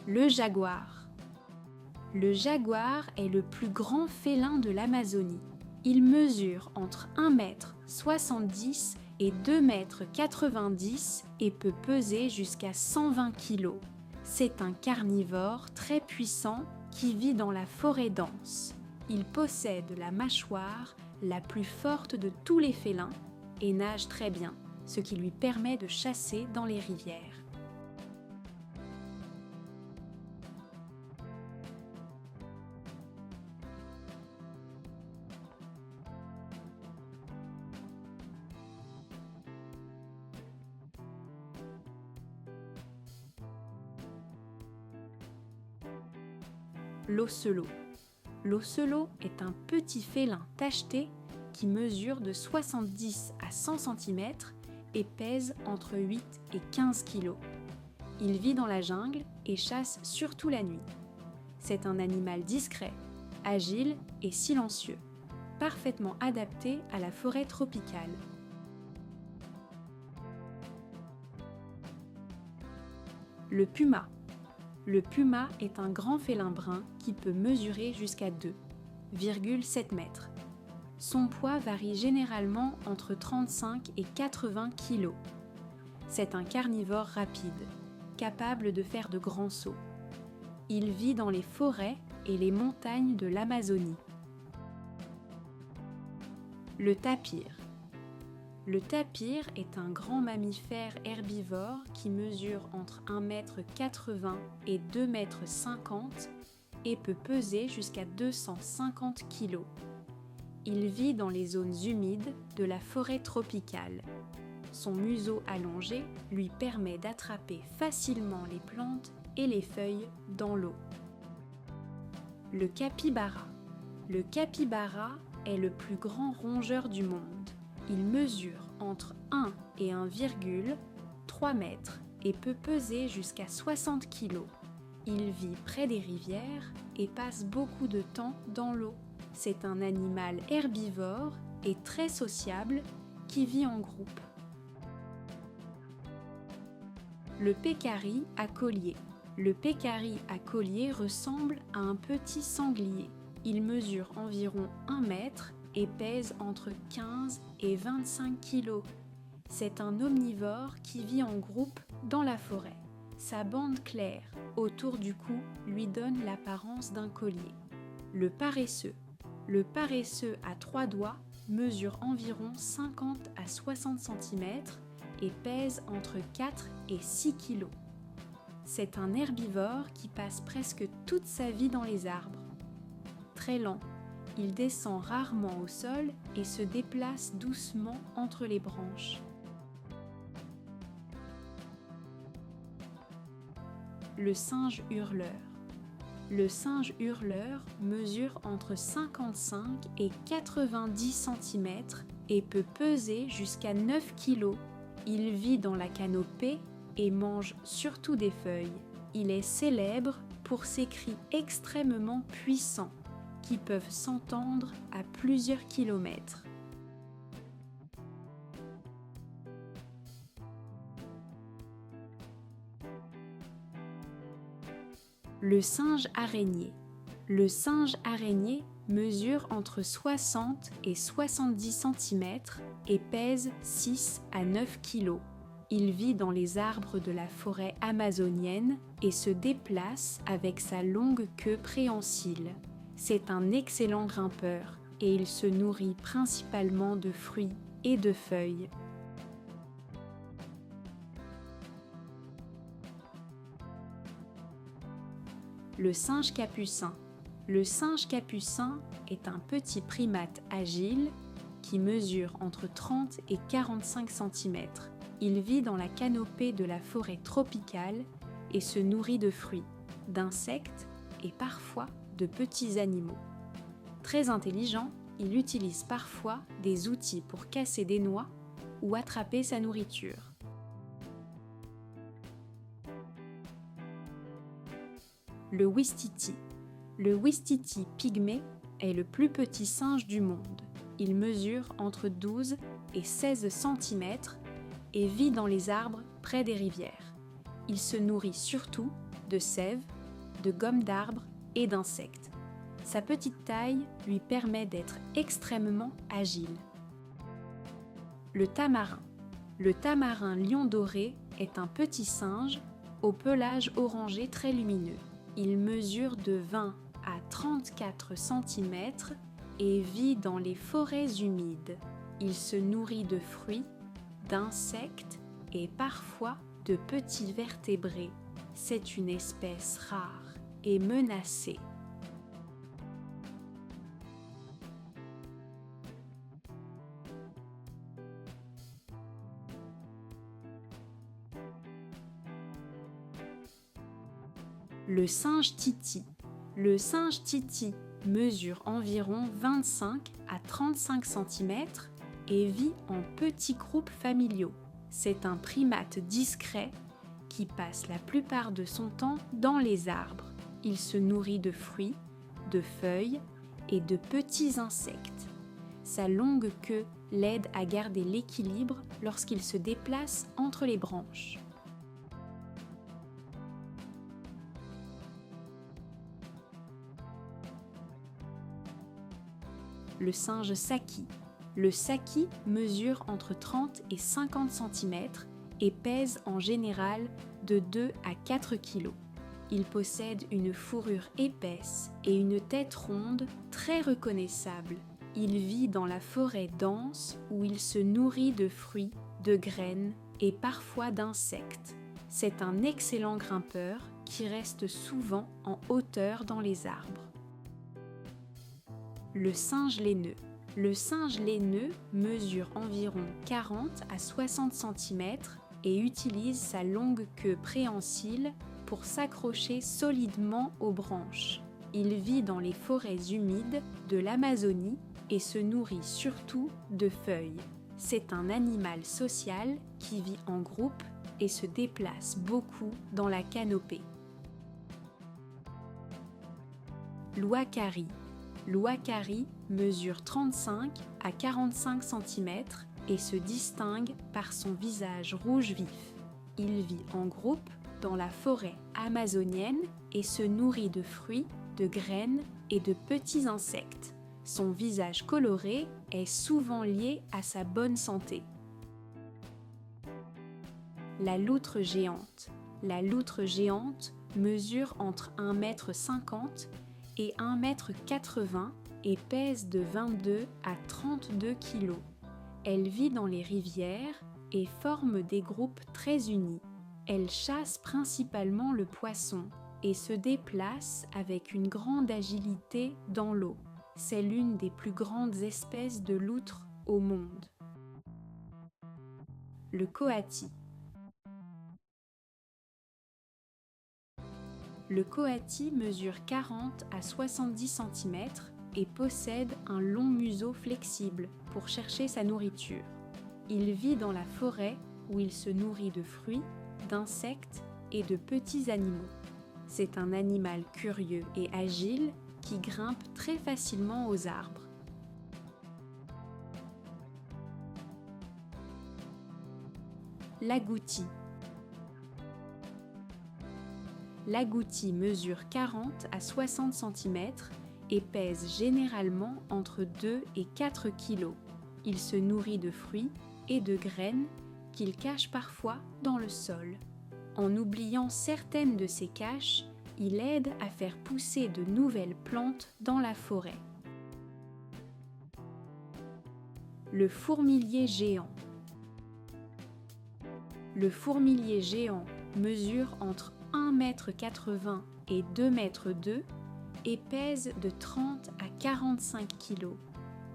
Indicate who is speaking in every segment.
Speaker 1: Le jaguar. Le jaguar est le plus grand félin de l'Amazonie. Il mesure entre 1,70 m et 2,90 m et peut peser jusqu'à 120 kg. C'est un carnivore très puissant qui vit dans la forêt dense. Il possède la mâchoire la plus forte de tous les félins et nage très bien, ce qui lui permet de chasser dans les rivières. L'ocelot. L'ocelot est un petit félin tacheté qui mesure de 70 à 100 cm et pèse entre 8 et 15 kg. Il vit dans la jungle et chasse surtout la nuit. C'est un animal discret, agile et silencieux, parfaitement adapté à la forêt tropicale. Le puma. Le puma est un grand félin brun qui peut mesurer jusqu'à 2,7 mètres. Son poids varie généralement entre 35 et 80 kg. C'est un carnivore rapide, capable de faire de grands sauts. Il vit dans les forêts et les montagnes de l'Amazonie. Le tapir. Le tapir est un grand mammifère herbivore qui mesure entre 1,80 m et 2,50 m et peut peser jusqu'à 250 kg. Il vit dans les zones humides de la forêt tropicale. Son museau allongé lui permet d'attraper facilement les plantes et les feuilles dans l'eau. Le capybara. Le capybara est le plus grand rongeur du monde. Il mesure entre 1 et 1,3 mètres et peut peser jusqu'à 60 kg. Il vit près des rivières et passe beaucoup de temps dans l'eau. C'est un animal herbivore et très sociable qui vit en groupe. Le pécari à collier. Le pécari à collier ressemble à un petit sanglier. Il mesure environ 1 mètre et pèse entre 15 et 25 kg. C'est un omnivore qui vit en groupe dans la forêt. Sa bande claire autour du cou lui donne l'apparence d'un collier. Le paresseux. Le paresseux à 3 doigts mesure environ 50 à 60 cm et pèse entre 4 et 6 kg. C'est un herbivore qui passe presque toute sa vie dans les arbres. Très lent, il descend rarement au sol et se déplace doucement entre les branches. Le singe hurleur. Le singe hurleur mesure entre 55 et 90 cm et peut peser jusqu'à 9 kg. Il vit dans la canopée et mange surtout des feuilles. Il est célèbre pour ses cris extrêmement puissants qui peuvent s'entendre à plusieurs kilomètres. Le singe araignée. Le singe araignée mesure entre 60 et 70 cm et pèse 6 à 9 kg. Il vit dans les arbres de la forêt amazonienne et se déplace avec sa longue queue préhensile. C'est un excellent grimpeur et il se nourrit principalement de fruits et de feuilles. Le singe capucin. Le singe capucin est un petit primate agile qui mesure entre 30 et 45 cm. Il vit dans la canopée de la forêt tropicale et se nourrit de fruits, d'insectes et parfois de petits animaux. Très intelligent, il utilise parfois des outils pour casser des noix ou attraper sa nourriture. Le ouistiti. Le ouistiti pygmée est le plus petit singe du monde. Il mesure entre 12 et 16 cm et vit dans les arbres près des rivières. Il se nourrit surtout de sève, de gomme d'arbre et d'insectes. Sa petite taille lui permet d'être extrêmement agile. Le tamarin. Le tamarin lion doré est un petit singe au pelage orangé très lumineux. Il mesure de 20 à 34 cm et vit dans les forêts humides. Il se nourrit de fruits, d'insectes et parfois de petits vertébrés. C'est une espèce rare et menacée. Le singe titi. Le singe titi mesure environ 25 à 35 cm et vit en petits groupes familiaux. C'est un primate discret qui passe la plupart de son temps dans les arbres. Il se nourrit de fruits, de feuilles et de petits insectes. Sa longue queue l'aide à garder l'équilibre lorsqu'il se déplace entre les branches. Le singe saki. Le saki mesure entre 30 et 50 cm et pèse en général de 2 à 4 kg. Il possède une fourrure épaisse et une tête ronde très reconnaissable. Il vit dans la forêt dense où il se nourrit de fruits, de graines et parfois d'insectes. C'est un excellent grimpeur qui reste souvent en hauteur dans les arbres. Le singe laineux. Le singe laineux mesure environ 40 à 60 cm et utilise sa longue queue préhensile pour s'accrocher solidement aux branches. Il vit dans les forêts humides de l'Amazonie et se nourrit surtout de feuilles. C'est un animal social qui vit en groupe et se déplace beaucoup dans la canopée. L'ouakari. L'ouakari mesure 35 à 45 cm et se distingue par son visage rouge vif. Il vit en groupe dans la forêt amazonienne et se nourrit de fruits, de graines et de petits insectes. Son visage coloré est souvent lié à sa bonne santé. La loutre géante. La loutre géante mesure entre 1,50 m et 1,80 m et pèse de 22 à 32 kg. Elle vit dans les rivières et forme des groupes très unis. Elle chasse principalement le poisson et se déplace avec une grande agilité dans l'eau. C'est l'une des plus grandes espèces de loutres au monde. Le coati. Le coati mesure 40 à 70 cm et possède un long museau flexible pour chercher sa nourriture. Il vit dans la forêt où il se nourrit de fruits, d'insectes et de petits animaux. C'est un animal curieux et agile qui grimpe très facilement aux arbres. L'agouti. L'agouti mesure 40 à 60 cm et pèse généralement entre 2 et 4 kg. Il se nourrit de fruits et de graines qu'il cache parfois dans le sol. En oubliant certaines de ses caches, il aide à faire pousser de nouvelles plantes dans la forêt. Le fourmilier géant. Le fourmilier géant mesure entre 1,80 m et 2,2 m et pèse de 30 à 45 kg.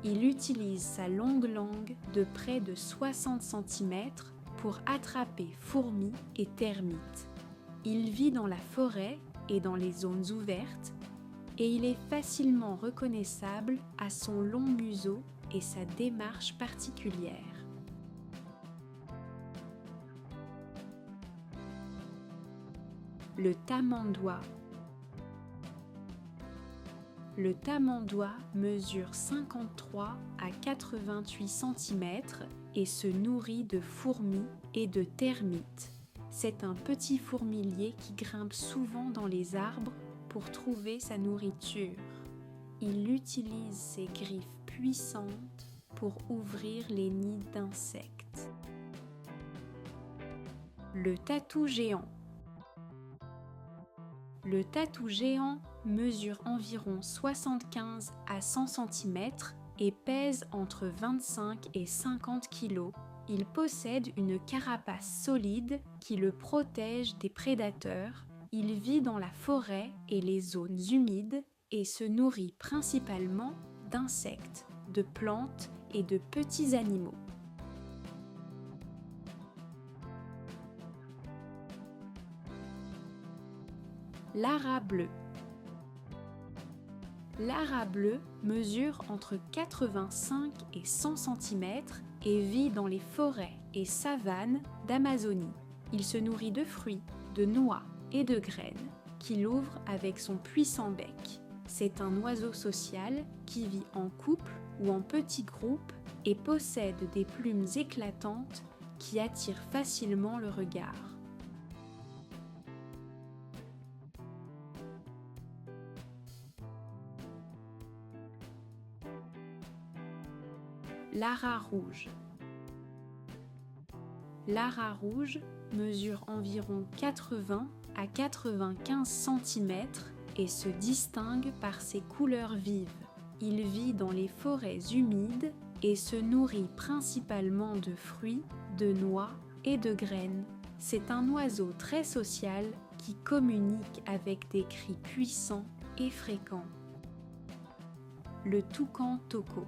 Speaker 1: Il utilise sa longue langue de près de 60 cm pour attraper fourmis et termites. Il vit dans la forêt et dans les zones ouvertes et il est facilement reconnaissable à son long museau et sa démarche particulière. Le tamandoua. Le tamandoua mesure 53 à 88 cm et se nourrit de fourmis et de termites. C'est un petit fourmilier qui grimpe souvent dans les arbres pour trouver sa nourriture. Il utilise ses griffes puissantes pour ouvrir les nids d'insectes. Le tatou géant. Le tatou géant mesure environ 75 à 100 cm et pèse entre 25 et 50 kg. Il possède une carapace solide qui le protège des prédateurs. Il vit dans la forêt et les zones humides et se nourrit principalement d'insectes, de plantes et de petits animaux. L'ara bleu. L'ara bleu mesure entre 85 et 100 cm et vit dans les forêts et savanes d'Amazonie. Il se nourrit de fruits, de noix et de graines qu'il ouvre avec son puissant bec. C'est un oiseau social qui vit en couple ou en petits groupes et possède des plumes éclatantes qui attirent facilement le regard. L'ara rouge. L'ara rouge mesure environ 80 à 95 cm et se distingue par ses couleurs vives. Il vit dans les forêts humides et se nourrit principalement de fruits, de noix et de graines. C'est un oiseau très social qui communique avec des cris puissants et fréquents. Le toucan toco.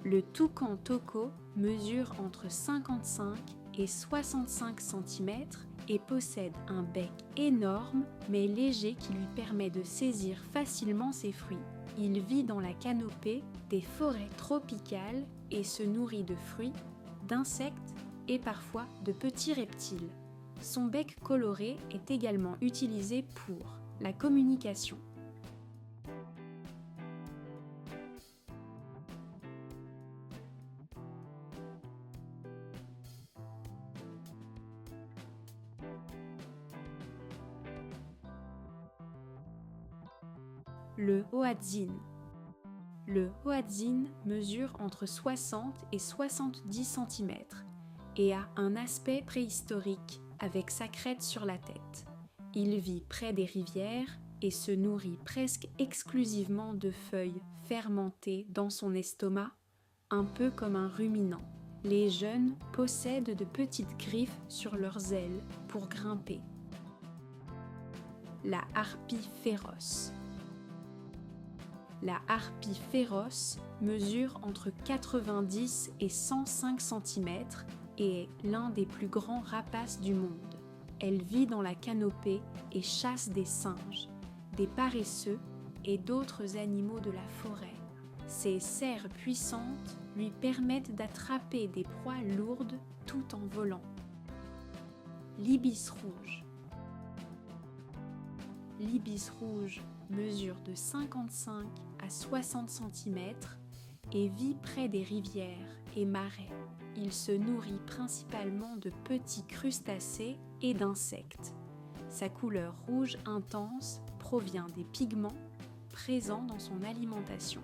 Speaker 1: Le toucan toco mesure entre 55 et 65 cm et possède un bec énorme mais léger qui lui permet de saisir facilement ses fruits. Il vit dans la canopée des forêts tropicales et se nourrit de fruits, d'insectes et parfois de petits reptiles. Son bec coloré est également utilisé pour la communication. Le hoatzin. Le hoatzin mesure entre 60 et 70 cm et a un aspect préhistorique avec sa crête sur la tête. Il vit près des rivières et se nourrit presque exclusivement de feuilles fermentées dans son estomac, un peu comme un ruminant. Les jeunes possèdent de petites griffes sur leurs ailes pour grimper. La harpie féroce. La harpie féroce mesure entre 90 et 105 cm et est l'un des plus grands rapaces du monde. Elle vit dans la canopée et chasse des singes, des paresseux et d'autres animaux de la forêt. Ses serres puissantes lui permettent d'attraper des proies lourdes tout en volant. L'ibis rouge. L'ibis rouge mesure de 55 à 60 cm et vit près des rivières et marais. Il se nourrit principalement de petits crustacés et d'insectes. Sa couleur rouge intense provient des pigments présents dans son alimentation.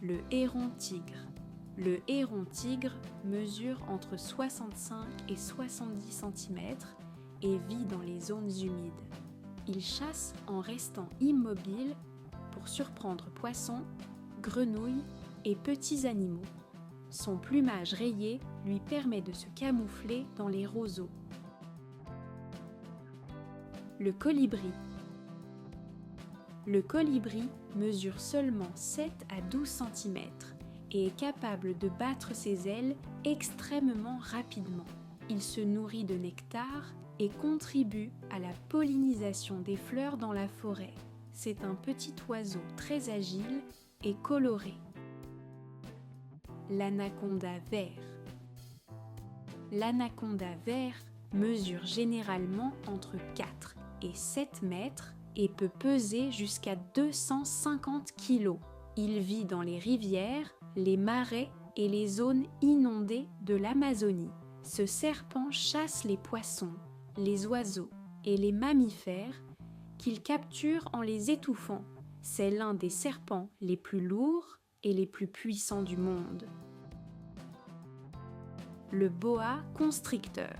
Speaker 1: Le héron tigre. Le héron tigre mesure entre 65 et 70 cm et vit dans les zones humides. Il chasse en restant immobile pour surprendre poissons, grenouilles et petits animaux. Son plumage rayé lui permet de se camoufler dans les roseaux. Le colibri. Le colibri mesure seulement 7 à 12 cm et est capable de battre ses ailes extrêmement rapidement. Il se nourrit de nectar et contribue à la pollinisation des fleurs dans la forêt. C'est un petit oiseau très agile et coloré. L'anaconda vert. L'anaconda vert mesure généralement entre 4 et 7 mètres et peut peser jusqu'à 250 kg. Il vit dans les rivières, les marais et les zones inondées de l'Amazonie. Ce serpent chasse les poissons, les oiseaux et les mammifères qu'il capture en les étouffant. C'est l'un des serpents les plus lourds et les plus puissants du monde. Le boa constricteur.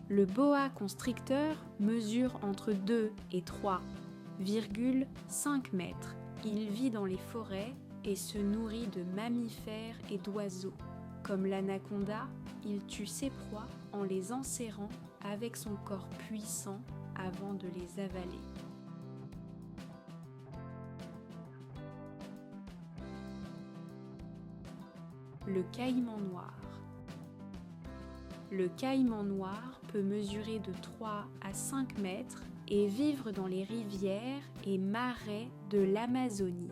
Speaker 1: Le boa constricteur mesure entre 2 et 3,5 mètres. Il vit dans les forêts et se nourrit de mammifères et d'oiseaux. Comme l'anaconda, il tue ses proies en les enserrant avec son corps puissant avant de les avaler. Le caïman noir. Le caïman noir peut mesurer de 3 à 5 mètres et vivre dans les rivières et marais de l'Amazonie.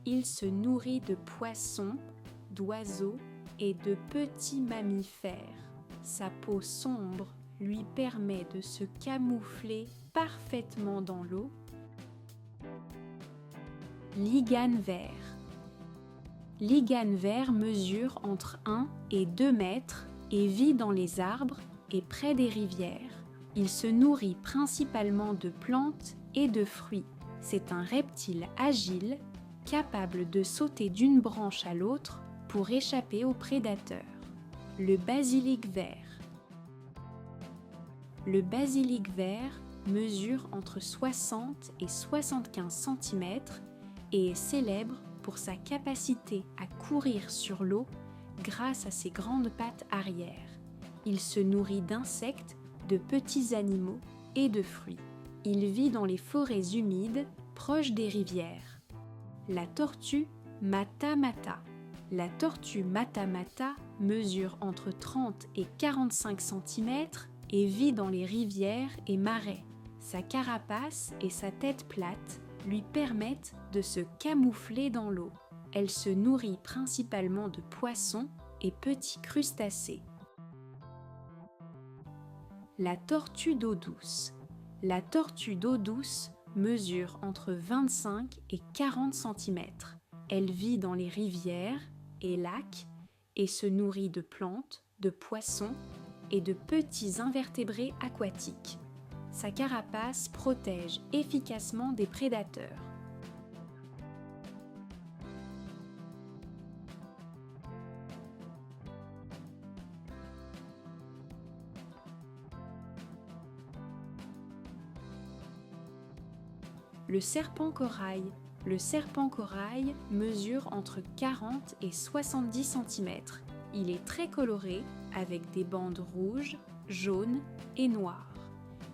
Speaker 1: Il se nourrit de poissons, d'oiseaux et de petits mammifères. Sa peau sombre lui permet de se camoufler parfaitement dans l'eau. Ligane vert. Ligane vert mesure entre 1 et 2 mètres et vit dans les arbres et près des rivières. Il se nourrit principalement de plantes et de fruits. C'est un reptile agile, capable de sauter d'une branche à l'autre pour échapper aux prédateurs. Le basilic vert. Le basilic vert mesure entre 60 et 75 cm et est célèbre pour sa capacité à courir sur l'eau grâce à ses grandes pattes arrière. Il se nourrit d'insectes, de petits animaux et de fruits. Il vit dans les forêts humides proches des rivières. La tortue mata-mata. La tortue mata-mata mesure entre 30 et 45 cm et vit dans les rivières et marais. Sa carapace et sa tête plate lui permettent de se camoufler dans l'eau. Elle se nourrit principalement de poissons et petits crustacés. La tortue d'eau douce. La tortue d'eau douce mesure entre 25 et 40 cm. Elle vit dans les rivières et lacs et se nourrit de plantes, de poissons et de petits invertébrés aquatiques. Sa carapace protège efficacement des prédateurs. Le serpent corail. Le serpent corail mesure entre 40 et 70 cm. Il est très coloré avec des bandes rouges, jaunes et noires.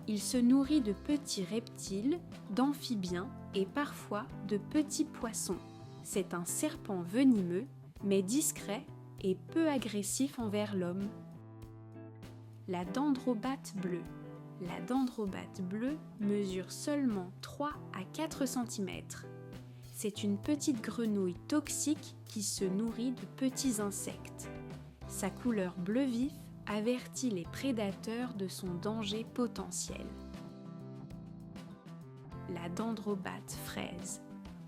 Speaker 1: Il se nourrit de petits reptiles, d'amphibiens et parfois de petits poissons. C'est un serpent venimeux, mais discret et peu agressif envers l'homme. La dendrobate bleue. La dendrobate bleue mesure seulement 3 à 4 cm. C'est une petite grenouille toxique qui se nourrit de petits insectes. Sa couleur bleu vif avertit les prédateurs de son danger potentiel. La dendrobate fraise.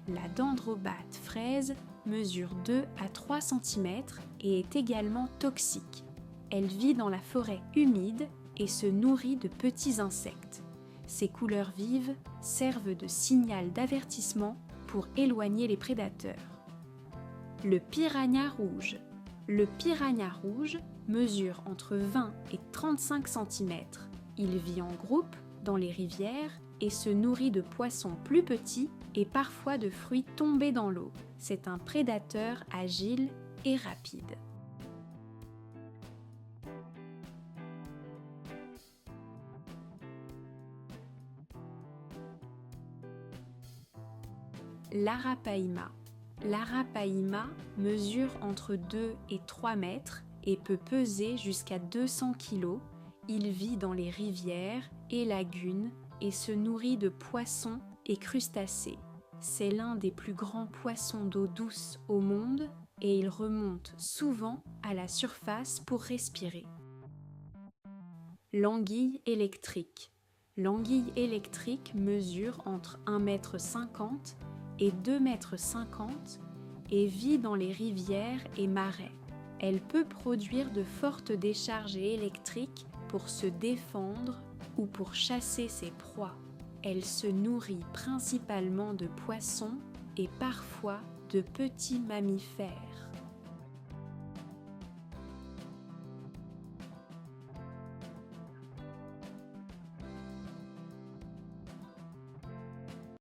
Speaker 1: La dendrobate fraise mesure 2 à 3 cm et est également toxique. Elle vit dans la forêt humide et se nourrit de petits insectes. Ses couleurs vives servent de signal d'avertissement pour éloigner les prédateurs. Le piranha rouge. Le piranha rouge mesure entre 20 et 35 cm. Il vit en groupe dans les rivières et se nourrit de poissons plus petits et parfois de fruits tombés dans l'eau. C'est un prédateur agile et rapide. L'arapaima. L'arapaima mesure entre 2 et 3 mètres et peut peser jusqu'à 200 kg. Il vit dans les rivières et lagunes et se nourrit de poissons et crustacés. C'est l'un des plus grands poissons d'eau douce au monde et il remonte souvent à la surface pour respirer. L'anguille électrique. L'anguille électrique mesure entre 1,50 m et 2,50 m et vit dans les rivières et marais. Elle peut produire de fortes décharges électriques pour se défendre ou pour chasser ses proies. Elle se nourrit principalement de poissons et parfois de petits mammifères.